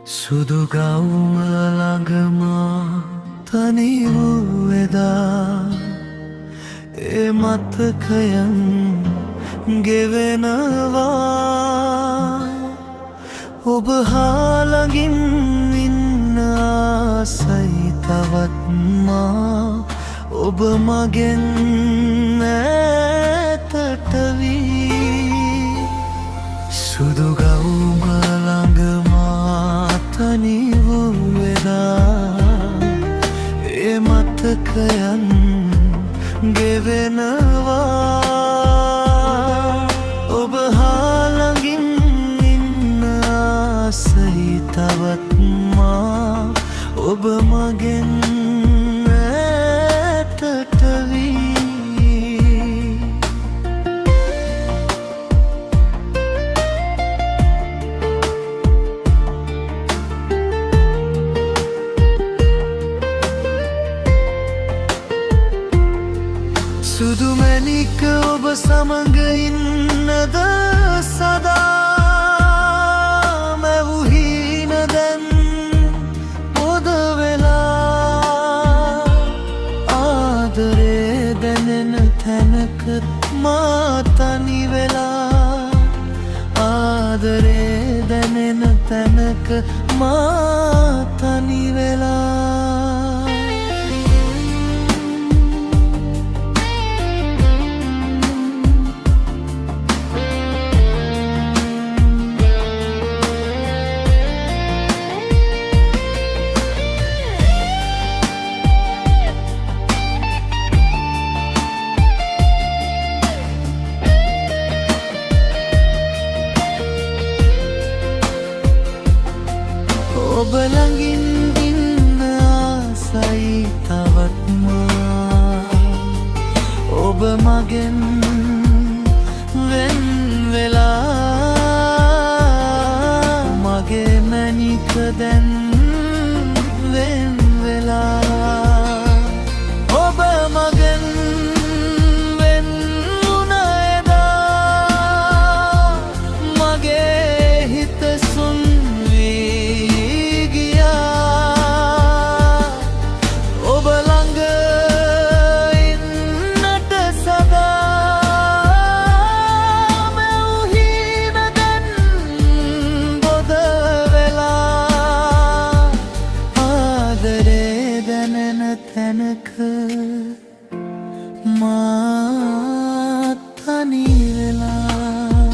සුදු ගවුම ළඟම තනි වූ එදා ඒ මතකයන් ගෙවෙනවා ඔබ හා ළඟින් ඉන්න ආසයි තවත් මා ඔබ මගෙන් ඈතට වී සුදු ගවුම ළඟම තනි වූ එදා ඒ මතකයන් ගෙවෙනවා ඔබ හා ළඟින් ඉන්න ආසයි තවත් මා ඔබ මගෙන් ඈතට වී සුදු මැණික ඔබ සමග ඉන්නද සදා මැවූ හීන දැන් පොද වෙලා ආදරේ දැනෙන තැනක මා තනි වෙලා ආදරේ දැනෙන තැනක මා තනි වෙලා ඔබ ළඟින් ඉන්න ආසයි තවත් මා ඔබ මගෙන් වෙන් වෙලා මගේ මැණික දැන් වෙන් වෙලා ඔබ මගෙන් වෙන් වුණ එදා මගේ හිත සුන් තැනක මා තනි වෙලා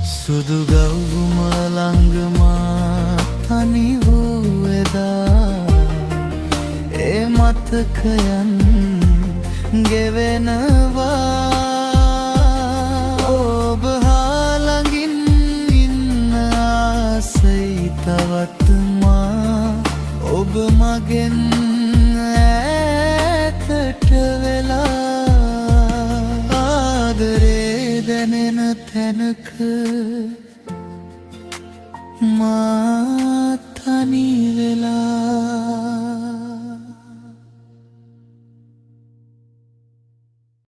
සුදු ගවුම ළඟම තනි වූ එදා ඒ මතකයන් ගෙවෙනවා ඔබ හා ළඟින් ඉන්න ආසයි තවත් මා ඔබ මගෙන් ඈතට වෙලා ආදරේ දැනෙන තැනක මා තනි වෙලා